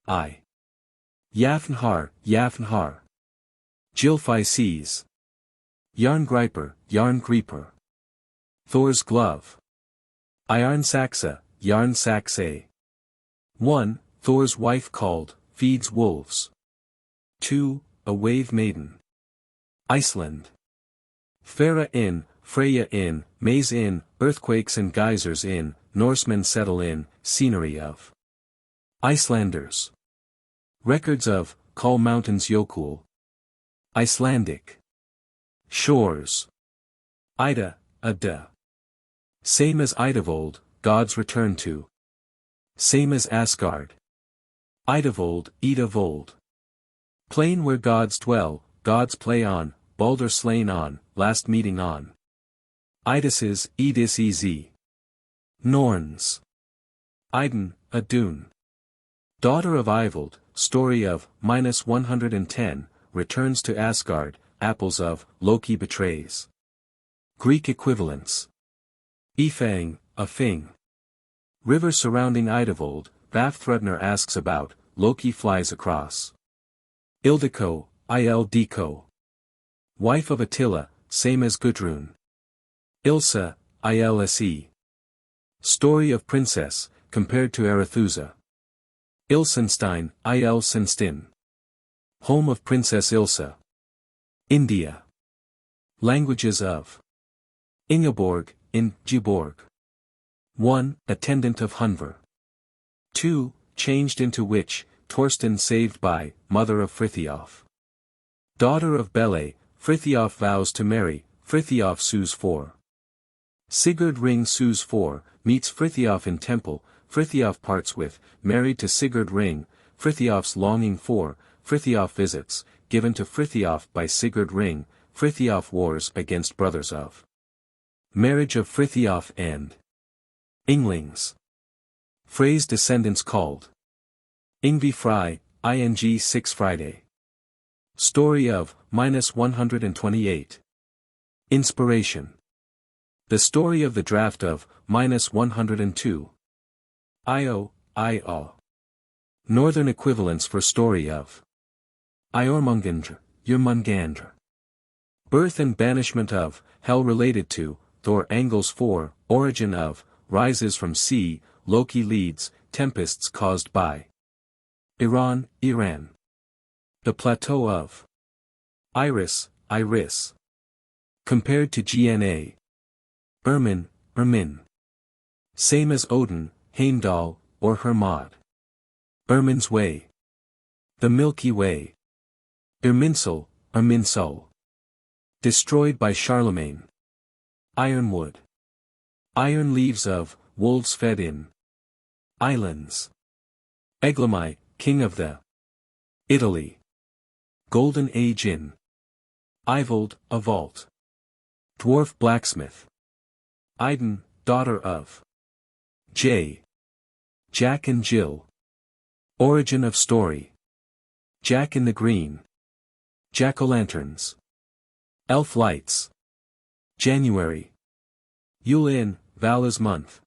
I. Jafnhar, Jafnhar. Gylfi sees. Yarngriper, Yarngriper. Thor's glove. Iarnsaxa, Yarnsaxe. 1. Thor's wife called, feeds wolves. 2. A wave maiden. Iceland. Fera in, Freya in, Maze in, earthquakes and geysers in, Norsemen settle in, scenery of. Icelanders. Records of, call mountains Jökull. Icelandic. Shores. Ida, Edda. Same as Idavold, gods return to. Same as Asgard. Idavold, Idavold. Plain where gods dwell, gods play on, Balder slain on, last meeting on. Idis's, Edis ez. Norns. Idun, Idun. Daughter of Ivold, story of, -110, returns to Asgard, apples of, Loki betrays. Greek equivalents. Ifang, a thing. River surrounding Idavold, Vafthrudner asks about, Loki flies across. Ildiko, Ildiko. Wife of Attila, same as Gudrun. Ilsa, Ilse. Story of princess, compared to Arethusa. Ilsenstein, Ilsenstin. Home of Princess Ilsa. India. Languages of. Ingeborg, in Giborg. 1. Attendant of Hunver. 2. Changed into witch, Torsten saved by, mother of Frithiof. Daughter of Bele, Frithiof vows to marry, Frithiof sues for. Sigurd Ring sues for, meets Frithiof in temple, Frithiof parts with, married to Sigurd Ring, Frithiof's longing for, Frithiof visits, given to Frithiof by Sigurd Ring, Frithiof wars against brothers of. Marriage of Frithiof and Inglings. Phrase descendants called. Ingvi Fry, ing 6 Friday. Story of, -128. Inspiration. The story of the draft of, -102. I.O. Northern equivalents for story of. Iormungandr, Jörmungandr. Birth and banishment of, hell related to, Thor angles for, origin of, rises from sea, Loki leads, tempests caused by. Iran, Iran. The plateau of. Iris, Iris. Compared to Gna. Ermin, Ermin. Same as Odin, Heimdall, or Hermod. Ermin's way. The Milky Way. Irminsul, Irminsul. Destroyed by Charlemagne. Ironwood. Iron leaves of, wolves fed in. Islands. Eglamoy, king of the. Italy. Golden Age in. Ivold, a vault. Dwarf blacksmith. Idun, daughter of. J. Jack and Jill. Origin of story. Jack in the Green. Jack-o'-lanterns. Elf lights. January. Yule in, Vala's month.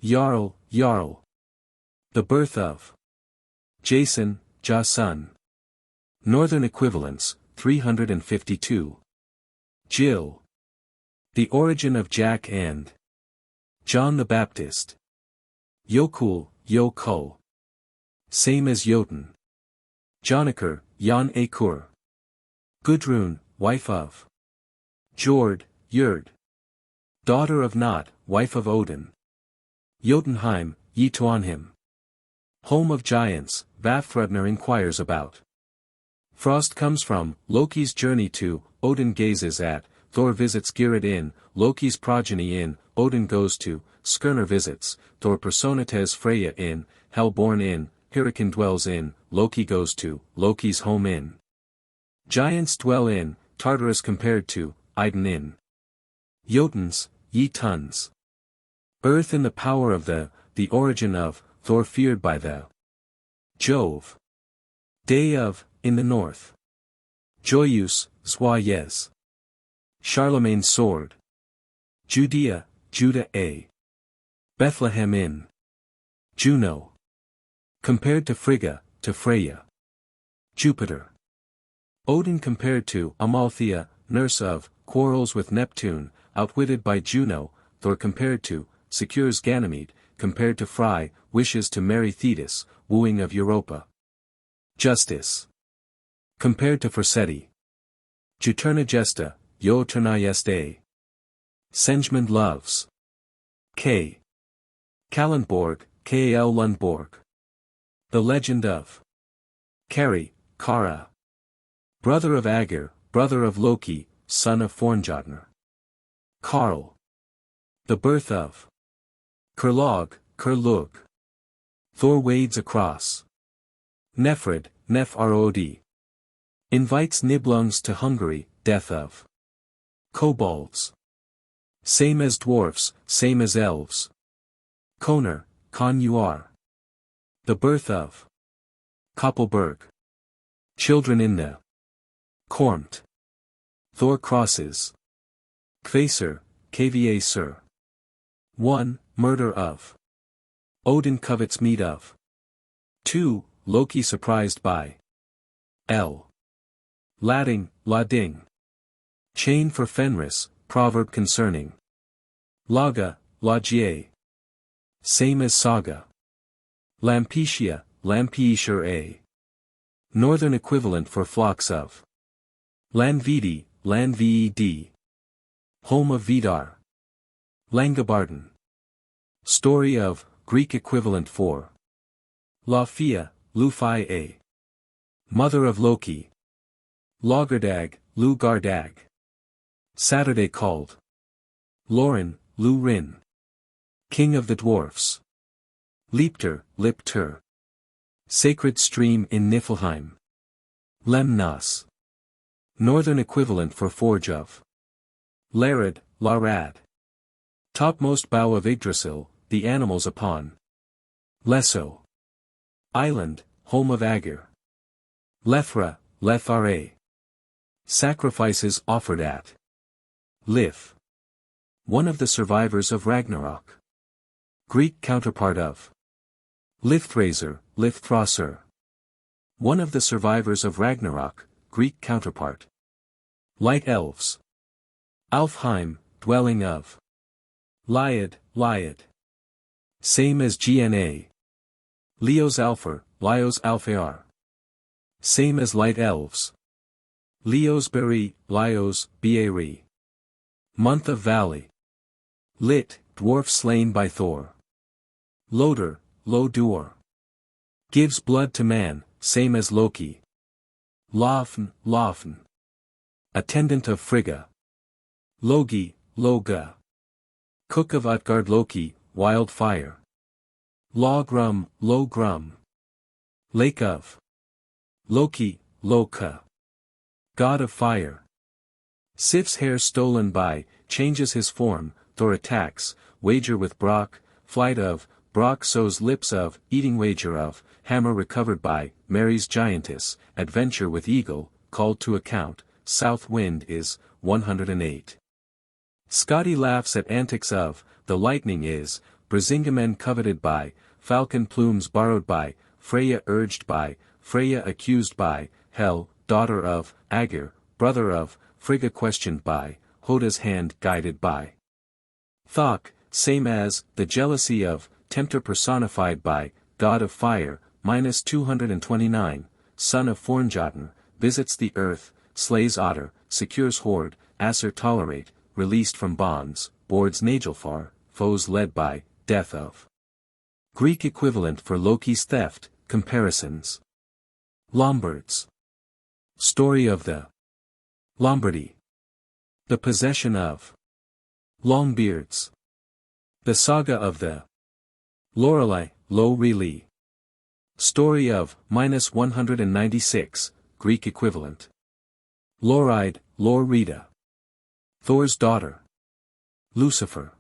Jarl, Jarl. The birth of. Jason, Jason. Northern equivalents, 352. Jill. The origin of Jack and. John the Baptist. Jökull, Jökull. Same as Jotun. Jonneker, Jan Ekur. Gudrun, wife of. Jord, Jörd. Daughter of Nod, wife of Odin. Jotunheim, Jotunheim. Home of giants, Vafthrudner inquires about. Frost comes from, Loki's journey to, Odin gazes at, Thor visits Geirrid in, Loki's progeny in, Odin goes to, Skirnir visits, Thor personates Freya in, Hel born in, Hyrrokin dwells in, Loki goes to, Loki's home in. Giants dwell in, Tartarus compared to, Idun in. Jotuns, ye tons. Earth in the power of the origin of, Thor feared by the. Jove. Day of, in the north. Joyeuse, Soyez. Charlemagne's sword. Judea, Judah a. Bethlehem in. Juno. Compared to Frigga, to Freya. Jupiter. Odin compared to Amalthea, nurse of, quarrels with Neptune, outwitted by Juno. Thor compared to, secures Ganymede, compared to Frey, wishes to marry Thetis, wooing of Europa. Justice. Compared to Forseti. Juturna gesta, yo turna yeste. Senjmund loves. K. Kalundborg, Kal Lundborg. The legend of Kari, Kara. Brother of Agir, brother of Loki, son of Fornjotnir. Karl. The birth of Kurlog, Kurlug. Thor wades across. Nefrid, Nefrod. Invites Nibelungs to Hungary, death of kobolds. Same as dwarfs, same as elves. Konar, Kon-Uar. The birth of Koppelberg. Children in the Kormt. Thor crosses. Kvaser, Kva Sir. 1. Murder of Odin covets meat of. 2. Loki surprised by L. Lading, Lading. Chain for Fenris, proverb concerning Laga, Lagier. Same as Saga. Lampetia, Lampeisher A. Northern equivalent for flocks of Landvidi, Landved. Home of Vidar. Langabarden. Story of, Greek equivalent for Laufia, Lufai A. Mother of Loki. Lagerdag, Lugardag. Saturday called Lorin, Lurin. King of the Dwarfs. Leipter, Lipter. Sacred stream in Niflheim. Lemnos. Northern equivalent for forge of Larad, Larad. Topmost bough of Yggdrasil, the animals upon Lesso. Island, home of Agir. Lethra, Lethare. Sacrifices offered at Lith. One of the survivors of Ragnarok. Greek counterpart of Lithraser, Liththrasser. One of the survivors of Ragnarok, Greek counterpart. Light elves. Alfheim, dwelling of Liad, Liad. Same as Gna. Leos Alpher, Lios Alphaar. Same as light elves. Leos Beri, Lios, Baeri. Month of Valley. Lit, dwarf slain by Thor. Loder, Lodur. Gives blood to man, same as Loki. Lofn, Lofn. Attendant of Frigga. Logi, Loga. Cook of Utgard Loki, wild fire. Logrum, Logrum. Lake of Loki, Loka. God of fire. Sif's hair stolen by, changes his form, Thor attacks, wager with Brock, flight of, Brock sows lips of, eating wager of, hammer recovered by, marries giantess, adventure with eagle, called to account, south wind is, 108. Skadi laughs at antics of, the lightning is, Brisingamen coveted by, falcon plumes borrowed by, Freya urged by, Freya accused by, Hel, daughter of, Agir, brother of, Frigga questioned by, Hoda's hand guided by. Thok, same as, the jealousy of, tempter personified by, god of fire, minus 229, son of Fornjotn, visits the earth, slays otter, secures horde, Aser tolerate, released from bonds, boards Nagelfar, foes led by, death of. Greek equivalent for Loki's theft, comparisons. Lombards. Story of the Lombardy. The possession of Longbeards. The saga of the Lorelei, Lo-Reli. Story of, minus 196, Greek equivalent. Loride, Lor-Rita. Thor's daughter. Lucifer.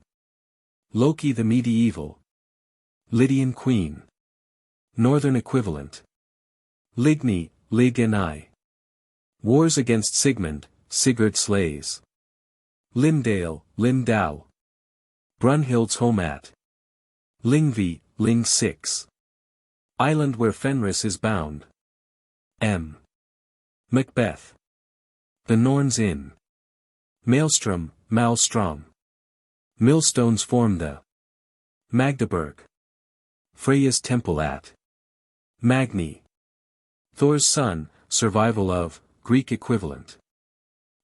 Loki the medieval. Lydian queen. Northern equivalent. Ligni, Lignai. Wars against Sigmund, Sigurd slays. Limdale, Limdau. Brunhild's home at Lingvi, Ling 6. Island where Fenris is bound. M. Macbeth. The Norns Inn. Maelstrom, Maelstrom. Millstones form the Magdeburg. Freya's temple at Magni. Thor's son, survival of, Greek equivalent.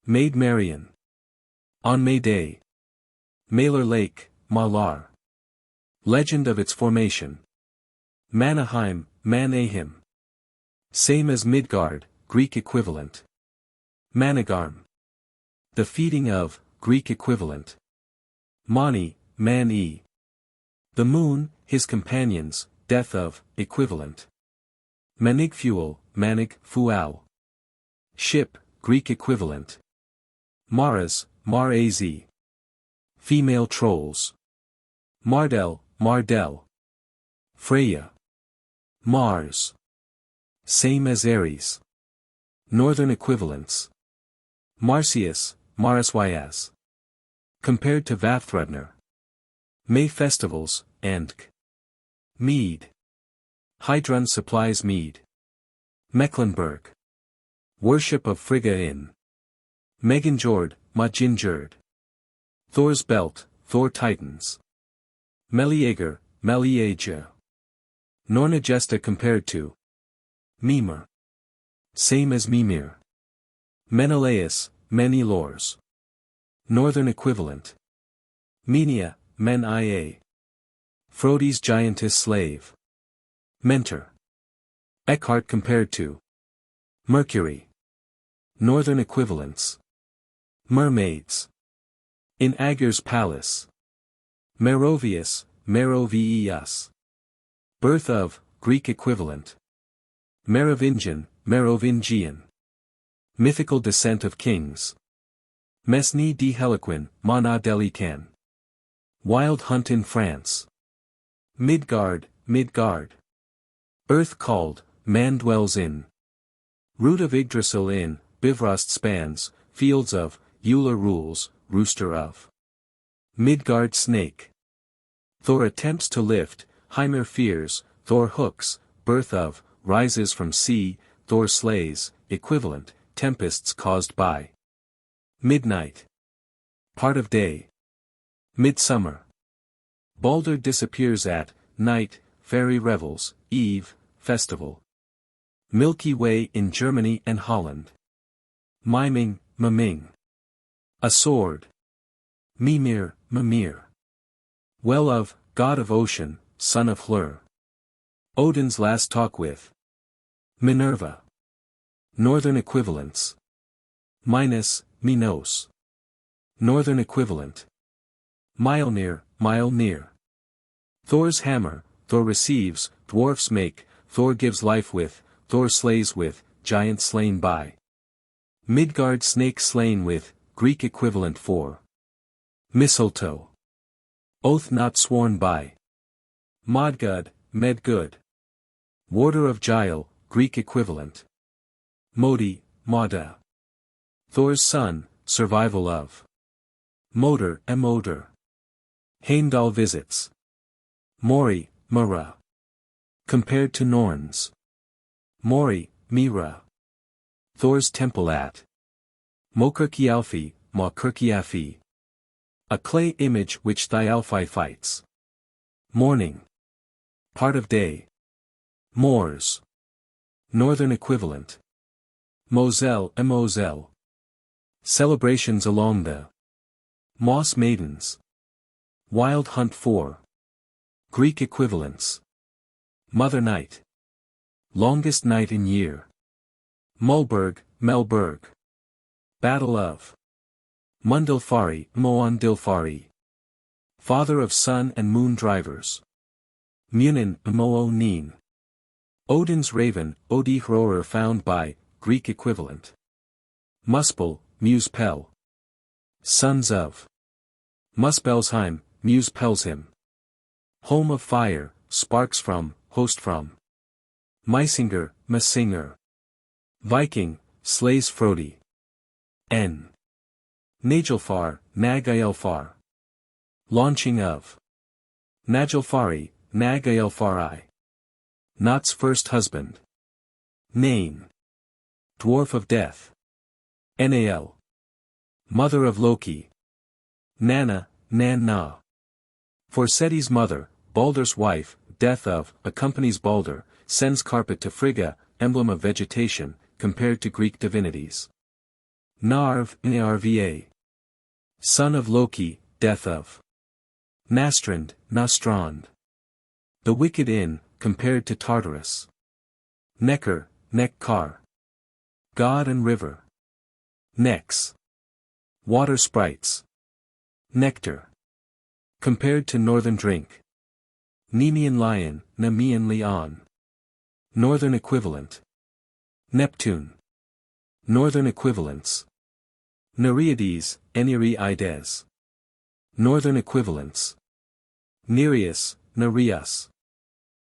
Maid Marian. On May Day. Malar Lake, Malar. Legend of its formation. Manaheim, Manahim. Same as Midgard, Greek equivalent. Managarm. The feeding of, Greek equivalent. Mani, Man-e. The moon, his companions, death of, equivalent. Manigfuel, Manig, Fual. Ship, Greek equivalent. Maras, Mar-az. Female trolls. Mardel, Mardel. Freya. Mars. Same as Ares. Northern equivalents. Marsyas, Maraswyas. Compared to Vafthrudner. May festivals, and Mead. Heidrun supplies mead. Mecklenburg. Worship of Frigga in Meginjord, Majinjord. Thor's belt, Thor Titans. Meliager, Meliager. Nornagesta compared to Mimir. Same as Mimir. Menelaus, Menelors. Northern equivalent. Menia, Men-ia. Frodi's giantess slave. Mentor. Eckhart compared to Mercury. Northern equivalents. Mermaids. In Agir's palace. Merovius, Merovius. Birth of, Greek equivalent. Merovingian, Merovingian. Mythical descent of kings. Mesni di Heliquin, Mana Delican. Wild hunt in France. Midgard, Midgard. Earth called, man dwells in. Root of Yggdrasil in, Bifrost spans, fields of, Euler rules, rooster of. Midgard snake. Thor attempts to lift, Hymir fears, Thor hooks, birth of, rises from sea, Thor slays, equivalent, tempests caused by. Midnight. Part of day. Midsummer. Balder disappears at, night, fairy revels, eve, festival. Milky Way in Germany and Holland. Miming, Miming. A sword. Mimir, Mimir. Well of, god of ocean, son of Hlur. Odin's last talk with Minerva. Northern equivalents. Minos, Minos. Northern equivalent. Mjolnir, Mjolnir. Thor's hammer, Thor receives, dwarfs make, Thor gives life with, Thor slays with, giant slain by. Midgard snake slain with, Greek equivalent for. Mistletoe. Oath not sworn by. Modgud, Medgud. Warder of Giel, Greek equivalent. Modi, Moda. Thor's son, survival of. Moder, Emoder. Heimdall visits. Mori, Mara. Compared to Norns. Mori, Mira. Thor's temple at. Mokirkjalfi, Mokirkjafi. A clay image which Thialfi fights. Morning. Part of day. Moors. Northern equivalent. Moselle, Moselle. Celebrations along the Moss Maidens. Wild hunt for. Greek equivalents. Mother night. Longest night in year. Mulberg, Melberg. Battle of. Mundilfari, Moondilfari. Father of sun and moon drivers. Munin, Moonin. Odin's raven, Odi-Hroer found by, Greek equivalent. Muspel, Muspel. Sons of. Muspelsheim, Muspelshim. Home of fire, sparks from, host from. Meisinger, Messinger. Viking, slays Frodi. N. Nagelfar, Nagaelfar. Launching of. Nagelfari, Nagaelfari. Not's first husband. Nain. Dwarf of death. Nal. Mother of Loki. Nanna, Nan-na. For Seti's mother, Baldur's wife, death of, accompanies Baldur, sends carpet to Frigga, emblem of vegetation, compared to Greek divinities. Narv, Narva. Son of Loki, death of. Nastrand, Nastrand. The wicked in, compared to Tartarus. Neckar, Nekkar. God and river. Necks. Water sprites. Nectar. Compared to northern drink. Nemean lion, Nemean leon. Northern equivalent. Neptune. Northern equivalents. Nereides, Nereides. Northern equivalents. Nereus, Nereus.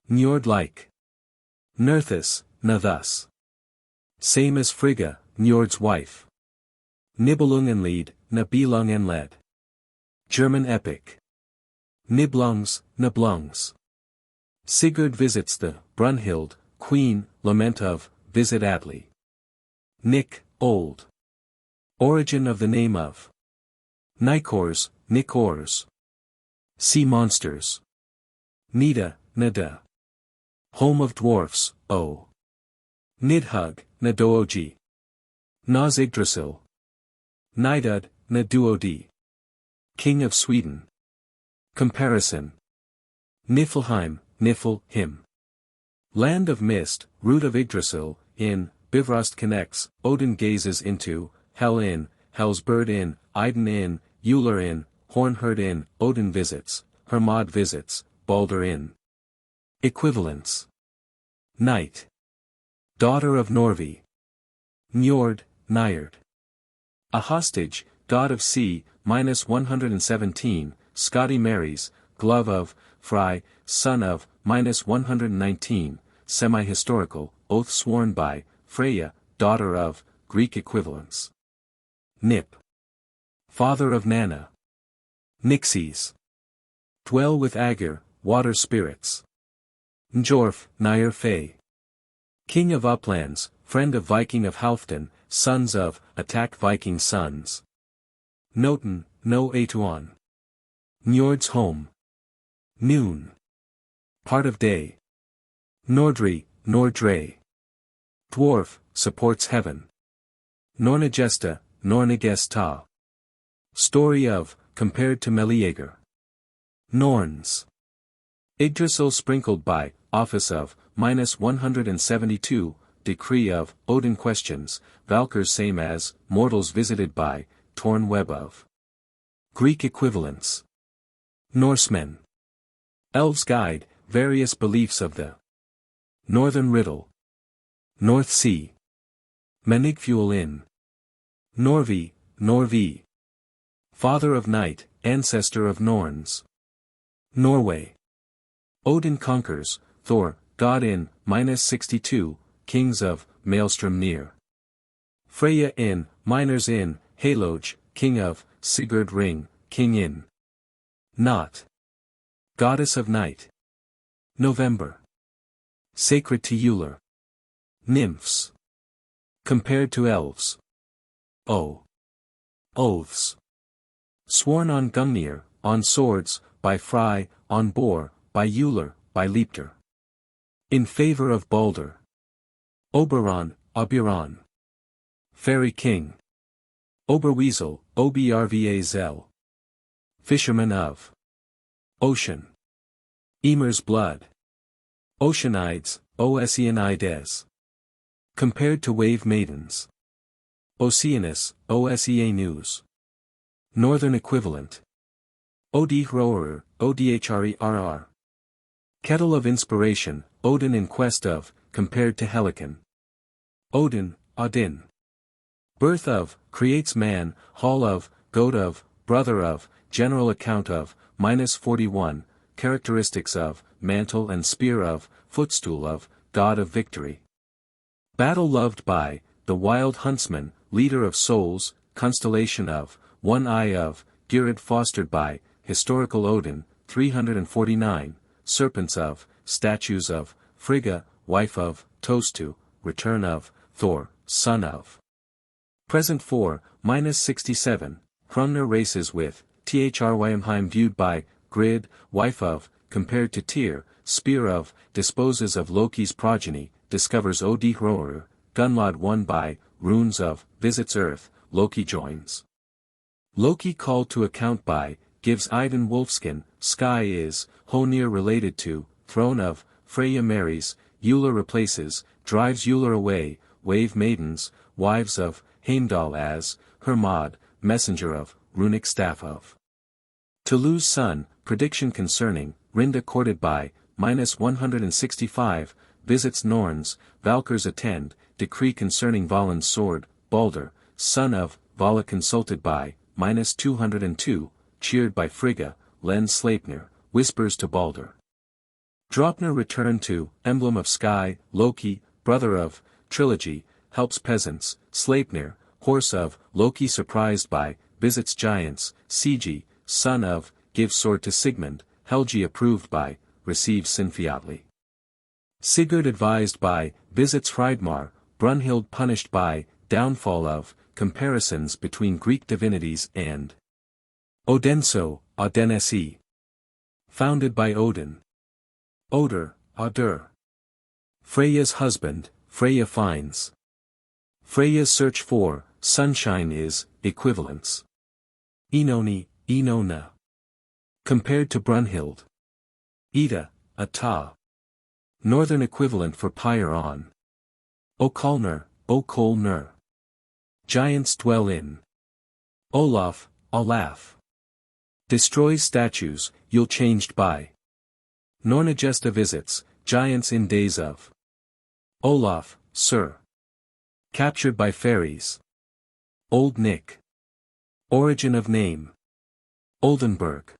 Njord-like. Nerthus, Nathus. Same as Frigga, Njord's wife. Nibelungenlied, Nibelungenlied. German epic. Nibelungs, Nibelungs. Sigurd visits the Brunhild, queen, lament of, visit Atli. Nick, old. Origin of the name of. Nicors, Nicors. Sea monsters. Nida, Nida. Home of dwarfs, O. Nidhugg, Nadoogi. Nas Yggdrasil. Nidud, Naduodi. King of Sweden. Comparison. Niflheim, Nifl, him. Land of mist, root of Yggdrasil, in, Bifrost connects, Odin gazes into, Hel in, Hel's bird in, Iden in, Uller in, Hornherd in, Odin visits, Hermod visits, Baldur in. Equivalents. Night. Daughter of Norvi. Njord, Njord. A hostage, god of sea, -117, Scotty marries, glove of, Fry, son of, -119, semi-historical, oath sworn by, Freya, daughter of, Greek equivalents. Nip. Father of Nanna. Nixies. Dwell with Aegir, water spirits. Njorf, Nair Fey. King of uplands, friend of Viking of Halfdan, sons of, attack Viking sons. Noten, no Atuan. Njord's home. Noon. Part of day. Nordri, Nordre. Dwarf, supports heaven. Nornagesta, Nornagesta. Story of, compared to Meleager. Norns. Yggdrasil sprinkled by, office of, -172, decree of, Odin questions, Valkyrs same as, mortals visited by, torn web of. Greek equivalents. Norsemen. Elves guide, various beliefs of the. Northern riddle. North Sea. Menigfuel in. Norvi, Norvi. Father of night, ancestor of Norns. Norway. Odin conquers, Thor, god in, -62, kings of, Maelstrom near. Freya in, miners in, Haloj, king of, Sigurd ring, king in. Not. Goddess of night. November. Sacred to Uller. Nymphs. Compared to elves. O. Oaths. Sworn on Gungnir, on swords, by Fry, on boar, by Uller, by Leipter. In favor of Baldur. Oberon, Oberon. Fairy king. Oberweasel, Obrvazel. Fisherman of. Ocean. Emir's blood. Oceanides, Oceanides. Compared to wave maidens. Oceanus, Oceanus. Northern equivalent. Odihroer, Odhrerr. Kettle of inspiration, Odin in quest of, compared to Helican. Odin, Odin. Birth of, creates man, hall of, goat of, brother of, general account of, -41, characteristics of, mantle and spear of, footstool of, god of victory. Battle loved by, the wild huntsman, leader of souls, constellation of, one eye of, Gerid fostered by, historical Odin, 349, serpents of, statues of, Frigga, wife of, Tostu, return of, Thor, son of. Present 4-67, Hrungnir races with, Thrymheim viewed by, Grid, wife of, compared to Tyr, spear of, disposes of Loki's progeny, discovers Odin, Gunlod won by, runes of, visits Earth, Loki joins. Loki called to account by, gives Idun wolfskin, sky is, Honir related to, throne of, Freyja marries, Uller replaces, drives Uller away, wave maidens, wives of, Heimdall as, Hermod, messenger of, runic staff of. To lose son, prediction concerning, Rinda courted by, -165, visits Norns, Valkyrs attend, decree concerning Valin's sword, Balder, son of, Vala consulted by, -202, cheered by Frigga, Len Sleipnir, whispers to Balder. Draupnir return to, emblem of sky, Loki, brother of, trilogy, helps peasants, Sleipnir, horse of, Loki surprised by, visits giants, Sigi, son of, gives sword to Sigmund, Helgi approved by, receives Sinfiotli. Sigurd advised by, visits Hreidmar, Brunhild punished by, downfall of, comparisons between Greek divinities and Odenso, Odense. Founded by Odin. Oder, Odur. Freyja's husband, Freyja finds. Freyja's search for, sunshine is, equivalence. Enoni, Enona. Compared to Brunhild. Ida, Ata. Northern equivalent for pyre on. Okolnir, Okolnir. Giants dwell in. Olaf, Olaf. Destroys statues, Yule changed by. Nornagesta visits, giants in days of. Olaf, Sir. Captured by fairies. Old Nick. Origin of name. Oldenburg.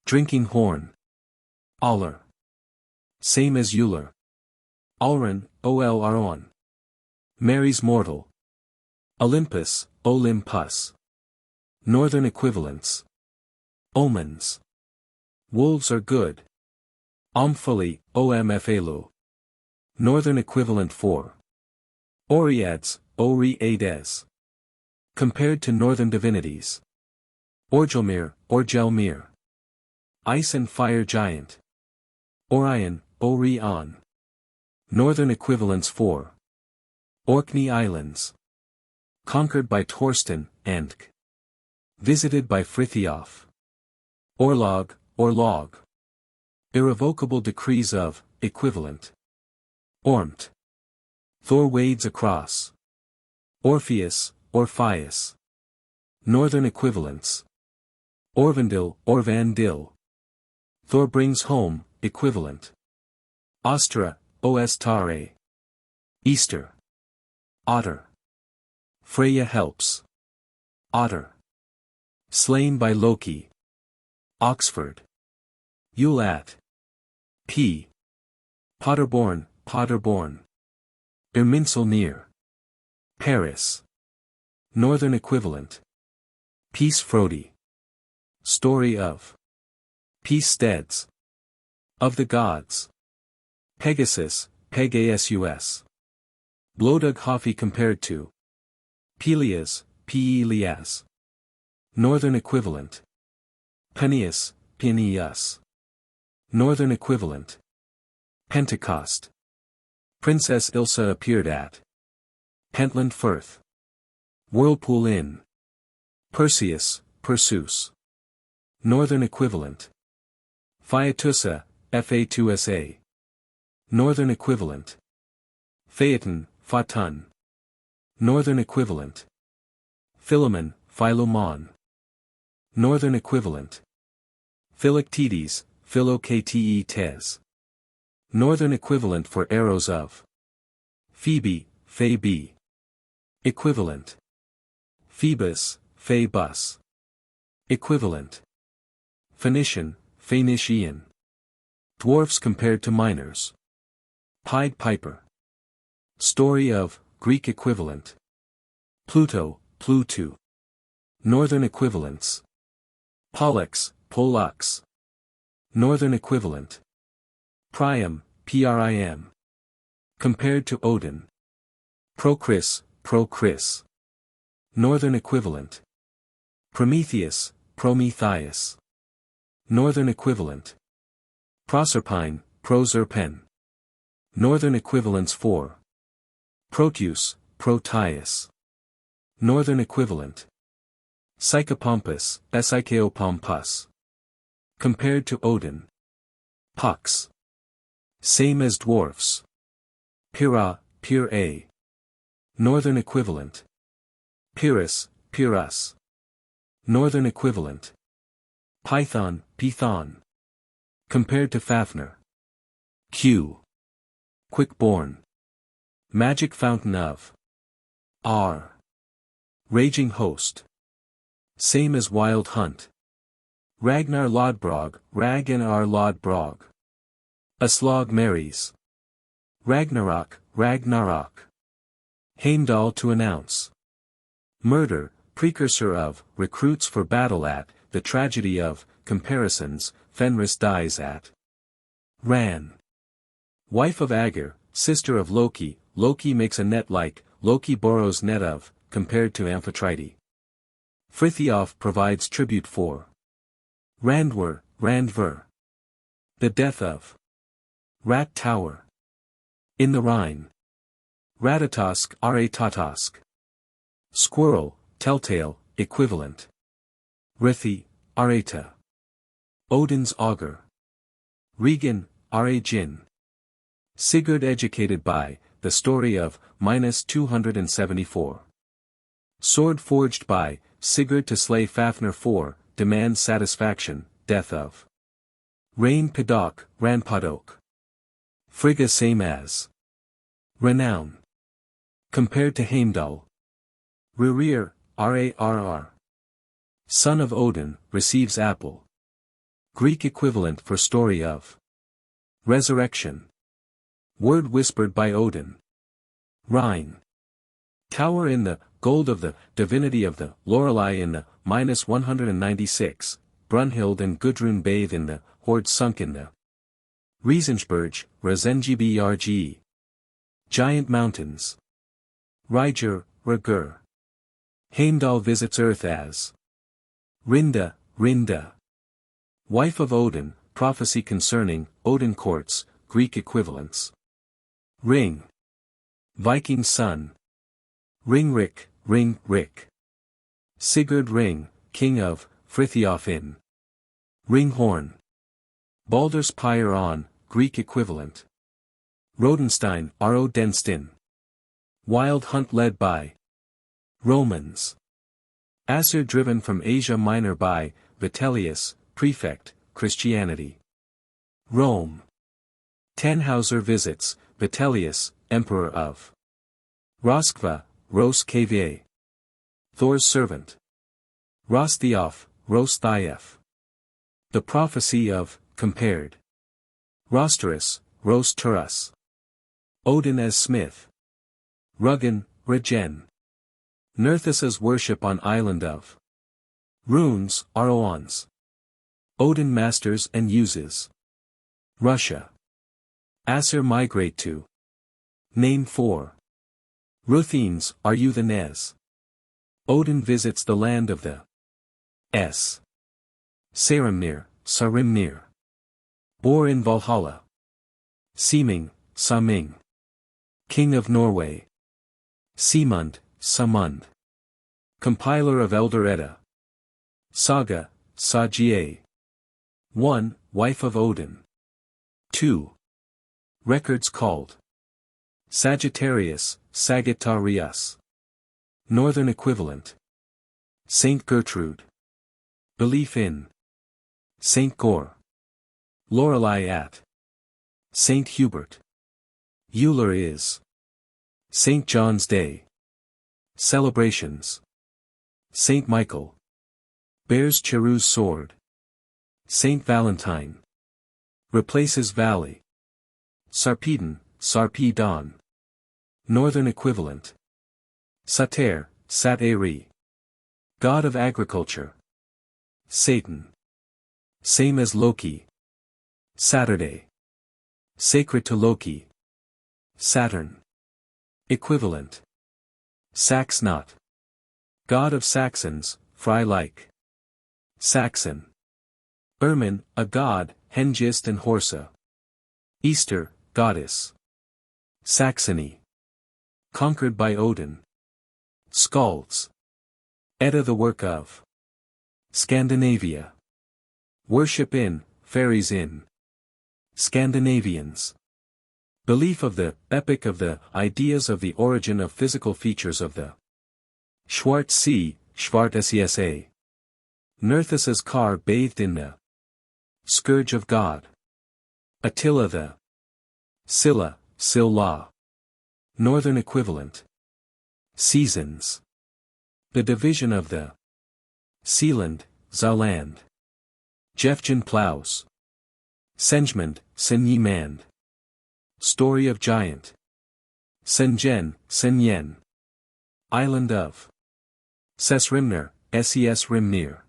Drinking horn. Aller. Same as Uller. Alrun, Olron. Mary's mortal. Olympus, Olympus. Northern equivalents. Omens. Wolves are good. Omfuli, Omfalu. Northern equivalent for. Oreads, Oreades. Compared to northern divinities. Orgelmir, Orgelmir. Ice and fire giant. Orion, Orion. Northern equivalents for. Orkney Islands. Conquered by Torsten, Andk. Visited by Frithiof. Orlog, Orlog. Irrevocable decrees of, equivalent. Ormt. Thor wades across. Orpheus, Orpheus. Northern equivalents. Orvandil, Orvandil. Thor brings home, equivalent. Ostra, Ostare. Easter. Otter. Freyja helps. Otter. Slain by Loki. Oxford. Yule at. P. Potterborn, Potterborn. Irminsul near. Paris. Northern equivalent. Peace Frodi. Story of. Peace steads. Of the gods. Pegasus, Pegasus. Blodug Hofi compared to. Peleas, Peleas. Northern equivalent. Peneus, Peneus. Northern equivalent. Pentecost. Princess Ilsa appeared at. Pentland Firth. Whirlpool Inn. Perseus, Perseus. Northern equivalent. Phaetusa, Fa2sa. Northern equivalent. Phaeton, Phaeton. Northern equivalent. Philemon, Philomon. Northern equivalent. Philoctetes, Philoctetes. Northern equivalent for arrows of. Phoebe, Phoebe. Equivalent. Phoebus, Phoebus. Equivalent. Phoenician, Phoenician. Dwarfs compared to miners. Pied Piper. Story of, Greek equivalent. Pluto, Pluto. Northern equivalents. Pollux, Pollux. Northern equivalent. Priam, prim. Compared to Odin. Procris, Procris. Northern equivalent. Prometheus, Prometheus. Northern equivalent. Proserpine, Proserpine. Northern equivalents for. Proteus, Proteus. Northern equivalent. Psychopompus, Psychopompus. Compared to Odin. Pux. Same as dwarfs. Pyrrha, Pyrrha. Northern equivalent. Pyrrhus, Pyrrhus. Northern equivalent. Python, Python. Compared to Fafnir. Q. Quick-born. Magic fountain of. R. Raging host. Same as wild hunt. Ragnar Lodbrog, Ragnar Lodbrog. Aslog marries. Ragnarok, Ragnarok. Heimdall to announce. Murder, precursor of, recruits for battle at, the tragedy of, comparisons, Fenris dies at. Ran. Wife of Aegir, sister of Loki, Loki makes a net like, Loki borrows net of, compared to Amphitrite. Frithiof provides tribute for. Randver, Randver. The death of. Rat Tower. In the Rhine. Ratatosk, Ratatosk. Squirrel, telltale, equivalent. Rithi, Areta. Odin's auger. Regan, Arajin. Sigurd educated by, the story of, -274. Sword forged by, Sigurd to slay Fafnir for, demands satisfaction, death of. Rain Padok, Ranpadok. Frigga same as. Renown. Compared to Heimdall. Rurir, Rarr. Son of Odin, receives apple. Greek equivalent for story of. Resurrection. Word whispered by Odin. Rhine. Tower in the, gold of the, divinity of the, Lorelei in the, -196, Brunhild and Gudrun bathe in the, hoard sunk in the. Riesensberg, Rezengibrg. Giant mountains. Ryger, Ragur. Heimdall visits Earth as. Rinda, Rinda. Wife of Odin, prophecy concerning, Odin courts, Greek equivalents. Ring. Viking son. Ringrick, Ring-Rick. Sigurd Ring, king of, Frithiof in. Ringhorn. Baldur's pyre on, Greek equivalent. Rodenstein, Rodenstin. Wild hunt led by. Romans. Asser driven from Asia Minor by, Vitellius, prefect, Christianity. Rome. Tannhauser visits, Vitellius, emperor of. Roskva, Ros Kva. Thor's servant. Rosthiof, Rosthief. The prophecy of, compared. Rosterus, Rosturus. Odin as smith. Ruggen, Regen. Nerthus's worship on island of. Runes, Aroans. Odin masters and uses. Russia. Asser migrate to. Name 4. Ruthines, are you the Nez? Odin visits the land of the. S. Sarimnir, Sarimnir. Bor in Valhalla. Seeming, Saming. King of Norway. Simund, Samund. Compiler of Elder Edda. Saga, Sagier. 1. Wife of Odin. 2. Records called. Sagittarius, Sagittarius. Northern equivalent. Saint Gertrude. Belief in. Saint Gore. Lorelei at. Saint Hubert. Euler is. Saint John's Day. Celebrations. Saint Michael. Bears Cheru's sword. Saint Valentine. Replaces valley. Sarpedon, Sarpedon. Northern equivalent. Sater, Sat-eri. God of agriculture. Satan. Same as Loki. Saturday. Sacred to Loki. Saturn. Equivalent. Sax not. God of Saxons, fry-like. Saxon. Ermin, a god, Hengist and Horsa. Easter, goddess. Saxony. Conquered by Odin. Skalds. Edda the work of. Scandinavia. Worship in, fairies in. Scandinavians. Belief of the, epic of the, ideas of the origin of physical features of the. Schwarz Sea, Schwartsa. Nerthus's car bathed in the. Scourge of God. Attila the. Scylla, Scylla. Northern equivalent. Seasons. The division of the. Sealand, Zauland. Jefjan plows. Senjmand, Senjimand. Story of giant. Senjen, Senyen. Island of. Sesrimner, Ses Rimnir.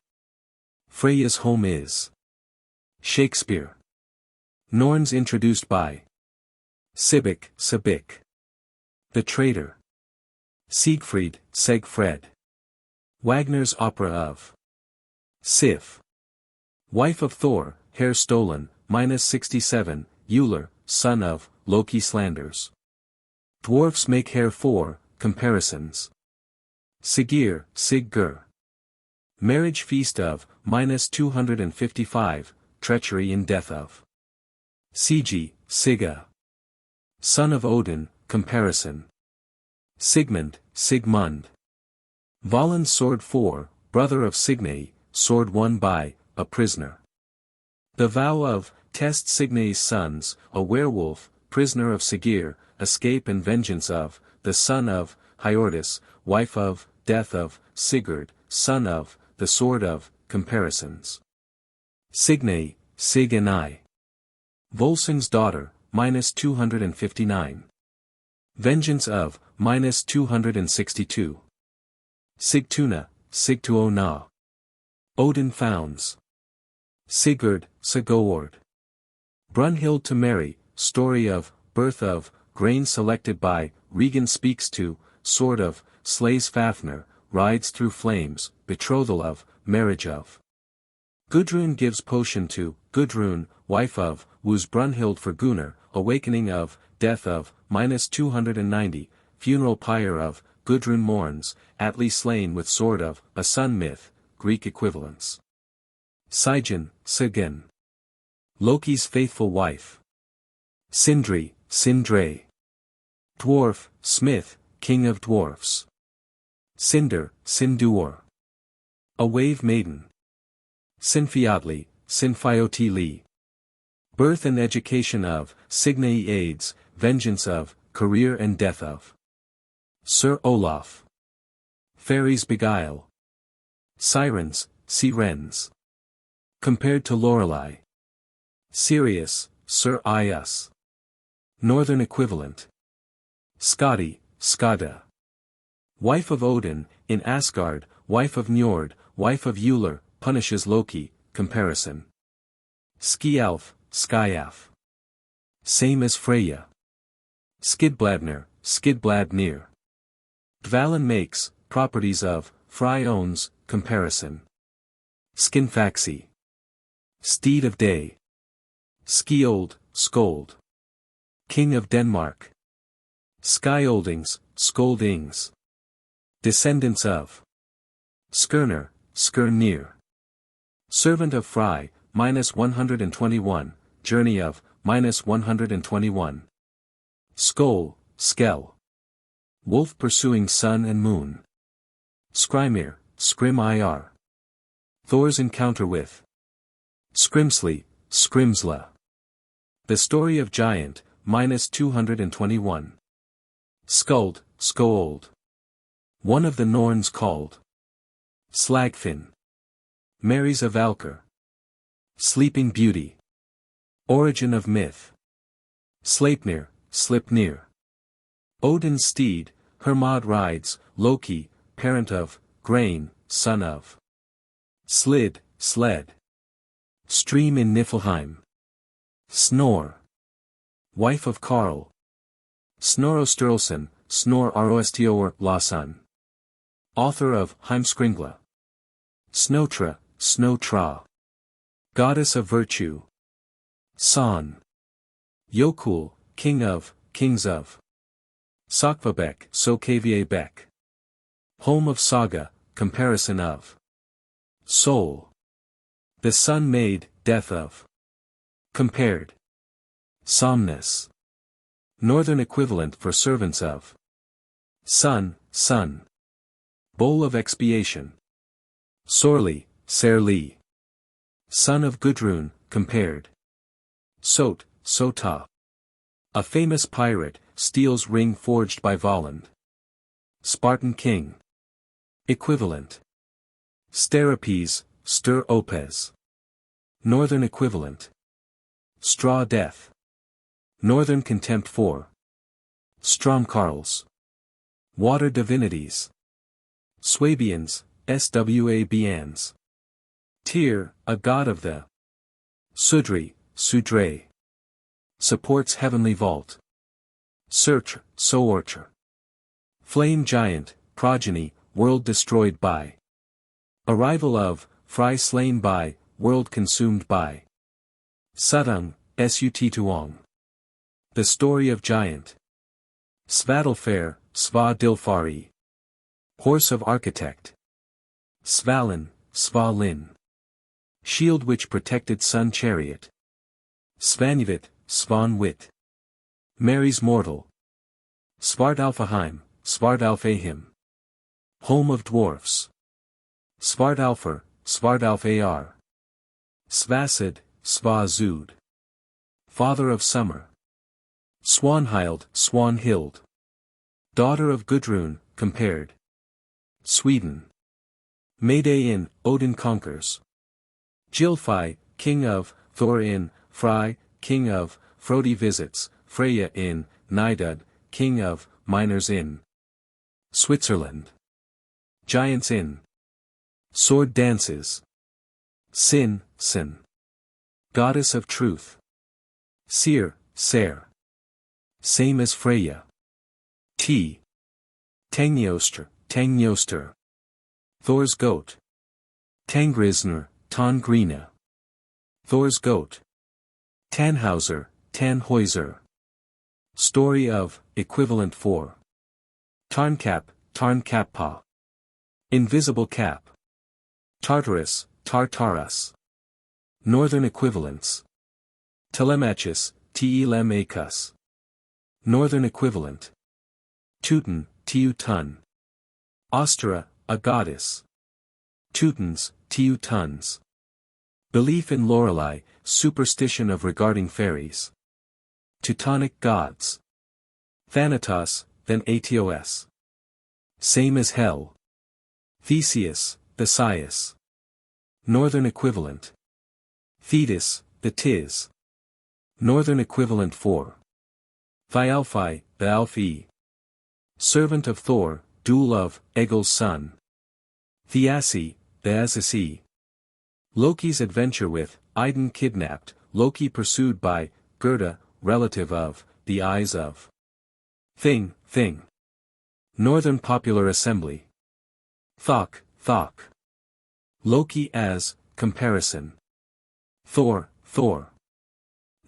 Freya's home is. Shakespeare. Norns introduced by. Sibik, Sibik. The Traitor. Siegfried, Segfred. Wagner's opera of. Sif. Wife of Thor, hair stolen, -67, Euler, son of, Loki slanders. Dwarfs make hair for, comparisons. Sigir, Siggur. Marriage feast of, -255, treachery in death of. Sigi, Siga. Son of Odin, comparison. Sigmund, Sigmund. Valin's sword for, brother of Signy, sword won by, a prisoner. The vow of, Test Signy's sons, a werewolf, prisoner of Sigir, escape and vengeance of, the son of, Hiordis, wife of, death of, Sigurd, son of, the sword of, comparisons. Signy, Sig and I. Volsung's daughter, -259. Vengeance of, -262. Sigtuna, Sigtuona. Odin founds. Sigurd, Sigurd. Brunhild to marry, story of, birth of, grain selected by, Regan speaks to, sword of, slays Fafnir, rides through flames, betrothal of, marriage of. Gudrun gives potion to, Gudrun, wife of, woos Brunhild for Gunnar, awakening of, death of, -290, funeral pyre of, Gudrun mourns, Atli slain with sword of, a son myth, Greek equivalents. Sigyn, Sigyn. Loki's faithful wife. Sindri, Sindre. Dwarf, Smith, king of dwarfs. Cinder, Sindur. A wave maiden. Sinfiotli, Sinfiotili. Birth and education of, Signei aids, vengeance of, career and death of. Sir Olaf. Fairies beguile. Sirens, Sirens. Compared to Lorelei. Sirius, Sir Ius. Northern equivalent. Skadi, Skada. Wife of Odin, in Asgard, wife of Njord, wife of Euler, punishes Loki, comparison. Skialf, Skialf. Same as Freya. Skidbladner, Skidbladnir. Dvalin makes, properties of, Fry owns, comparison. Skinfaxi. Steed of day. Skiold, Skold. King of Denmark. Skyoldings, Skoldings. Descendants of. Skirnir, Skirnir. Servant of Fry, -121, journey of, -121. Skol, Skell. Wolf pursuing sun and moon. Skrymir, Skrim-ir. Thor's encounter with. Skrimsli, Skrimsla. The story of giant, -221. Skuld, Skold. One of the Norns called. Slagfin. Marries a Valkyr. Sleeping Beauty. Origin of myth. Sleipnir, Slipnir. Odin's steed, Hermod rides, Loki, parent of, grain, son of. Slid, sled. Stream in Niflheim. Snore. Wife of Karl. Snorro Sturluson, Snor Aroestioer Lasun. Author of Heimskringla. Snotra, Snotra. Goddess of Virtue. Son. Jokul, Kings of. Sakvabek, Beck. Home of Saga, comparison of. Soul. The sun made, death of. Compared. Somnus. Northern equivalent for servants of. Sun. Bowl of expiation. Sorli, Serli. Son of Gudrun, compared. Sota. A famous pirate, steals ring forged by Volund. Spartan king. Equivalent. Sterapes, Stir Opes. Northern equivalent. Straw death. Northern contempt for. Stromkarls. Water divinities. Swabians, Swabians. Tyr, a god of the. Sudre. Supports heavenly vault. Soortr. Flame giant, progeny, world destroyed by. Arrival of, fry slain by, world consumed by. Sudung, Suttuong. The story of giant. Svadilfair, Sva Dilfari. Horse of architect. Svalin. Shield which protected sun chariot. Svanvit, Svanwit. Mary's mortal. Svartalfaheim, Svartalfahim. Home of dwarfs. Svartalfar. Svacid, Svazud. Father of summer. Swanhild. Daughter of Gudrun, compared. Sweden. Mayday in, Odin conquers. Gylfi, king of, Thor in, Fry, king of, Frodi visits, Freya in, Nidud, king of, miners in. Switzerland. Giants in. Sword dances. Sin. Goddess of truth. Ser. Same as Freya. Tangnoster. Thor's goat. Tangrisner, Tangrina. Thor's goat. Tannhäuser. Story of, equivalent for. Tarnkappa. Invisible cap. Tartarus. Northern equivalents. Telemachus, Telemachus. Northern equivalent. Teutun. Ostera, a goddess. Teutons, Belief in Lorelei, superstition of regarding fairies. Teutonic gods. Thanatos, then Atos. Same as hell. Theseus, Theseus. Northern equivalent. Thetis, the Tis. Northern equivalent for. Thialfi, the Alfii. Servant of Thor, Duel of, Egil's son. Thiassi, the Assisi. Loki's adventure with, Idun kidnapped, Loki pursued by, Gerda, relative of, the eyes of. Thing. Northern Popular Assembly. Thok. Loki as, comparison. Thor.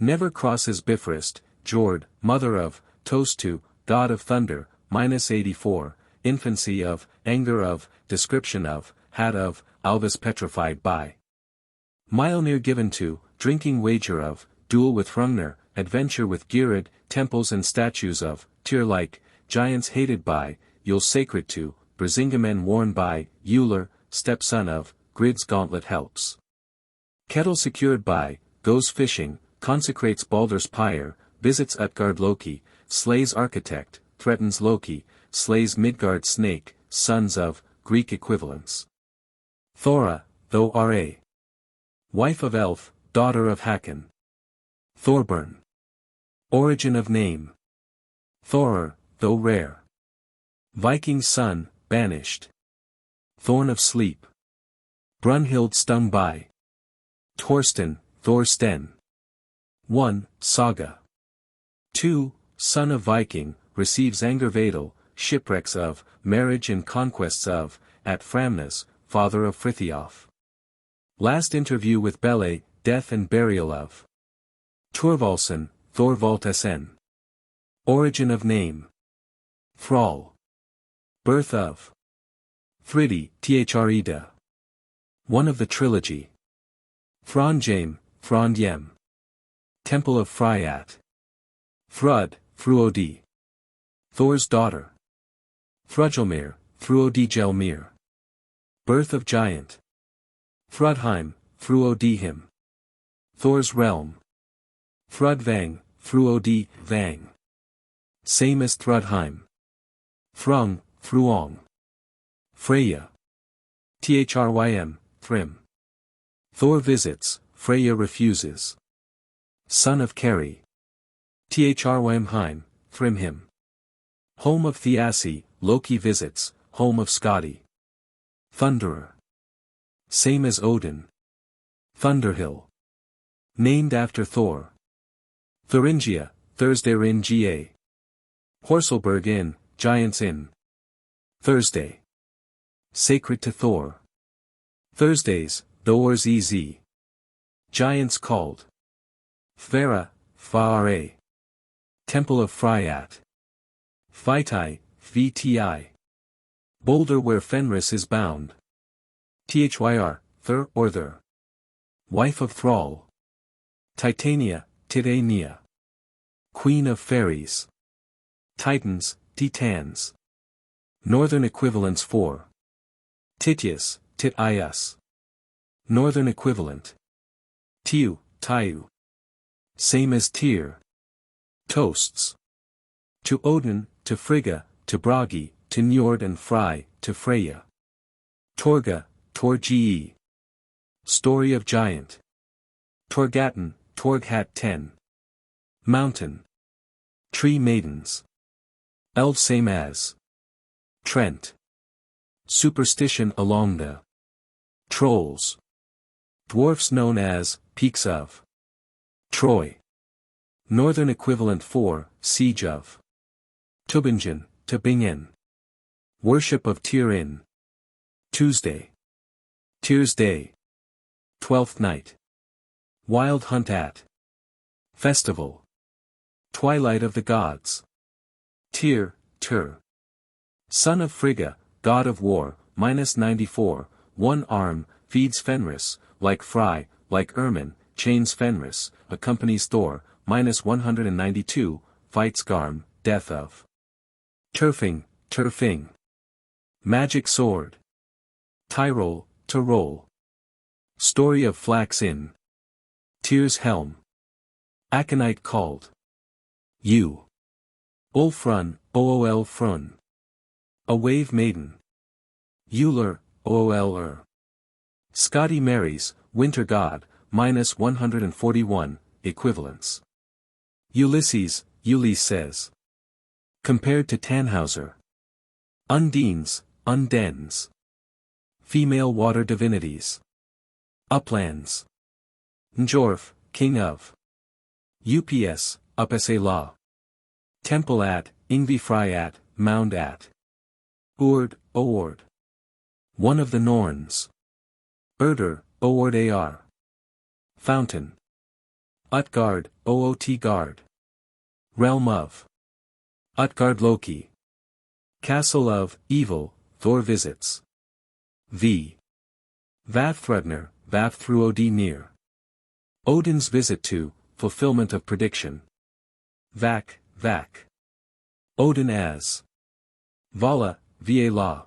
Never crosses Bifrost, Jord, mother of, Tostu, god of thunder, -84, infancy of, anger of, description of, hat of, Alvis petrified by. Mjolnir given to, drinking wager of, duel with Hrungnir, adventure with Geirrid, temples and statues of, Tyr-like, giants hated by, Yule sacred to, Brisingamen worn by, Euler, stepson of, Grid's gauntlet helps. Kettle secured by, goes fishing, consecrates Baldur's pyre, visits Utgard Loki, slays architect, threatens Loki, slays Midgard snake, sons of, Greek equivalents. Thora, though Ra. Wife of Elf, daughter of Hakon. Thorburn. Origin of name. Thorer, though rare. Viking's son, banished. Thorn of sleep. Brunhild stung by. Thorsten. 1. Saga. 2. Son of Viking, receives anger Vadal, shipwrecks of, marriage and conquests of, at Framnas, father of Frithiof. Last interview with Bele, death and burial of. Thorvaldsson, Thorvaldsen. Origin of name. Thrall. Birth of. Thridi, Thrida. One of the trilogy. Throndheim, Throndheim. Temple of Friat. Thrud, Thruodi. Thor's daughter. Thrudgelmir, Thruodigelmir. Birth of giant. Thrudheim, Thruodihim. Thor's realm. Thrudvang, Thruodi, Vang. Same as Thrudheim. Thrung, Thruong. Freya. Thrym, Thrym. Thor visits, Freya refuses. Son of Keri. Thrymheim, Thrymhim. Home of Thiassi, Loki visits, home of Skadi. Thunderer. Same as Odin. Thunderhill. Named after Thor. Thuringia, Thursdayringa. Horselberg Inn, Giants Inn. Thursday. Sacred to Thor. Thursdays, Thor's Ez. Giants called. Thvera, Fare. Temple of Friat. Phytai, Vti. Boulder where Fenris is bound. Thyr, Thur or Thur. Wife of Thrall. Titania, Titania. Queen of Fairies. Titans, Titans. Northern equivalents for. Tityus, Tityus. Northern equivalent. Tiu, Tiu. Same as Tyr. Toasts. To Odin, to Frigga, to Bragi, to Njord and Frey, to Freya. Torga, Torgi. Story of giant. Torgaten, Torghat 10. Mountain. Tree maidens. Elves same as. Trent. Superstition along the. Trolls. Dwarfs known as, peaks of. Troy. Northern equivalent for, siege of. Tübingen, Tübingen. Worship of Tyr. Tuesday. Tyr's Day. 12th night. Wild hunt at. Festival. Twilight of the gods. Tyr, Tyr. Son of Frigga, god of war, -94, one arm, feeds Fenris, like Frey, like Ermin, chains Fenris, accompanies Thor, -192, fights Garm, death of. Turfing, Turfing. Magic sword. Tyrol, Tyrol. Story of Flax in. Tyr's helm. Aconite called. U. Ulfrun, Ool Frun. A wave maiden. Uller, Ool Skadi marries, winter god, -141, equivalents. Ulysses, Ulysse says. Compared to Tannhauser. Undines, Undens. Female water divinities. Uplands. Njorf, king of. UPS, Upsa law. Temple at, Ingvi Fryat, mound at. Ord, Oord. One of the Norns. Erder, Oord Ar. Fountain. Utgard, Oot Guard. Realm of. Utgard Loki. Castle of, evil, Thor visits. V. Vafthrudner, Vafthruddi near. Odin's visit to, fulfillment of prediction. Vak, Vak. Odin as. Vala, Va law.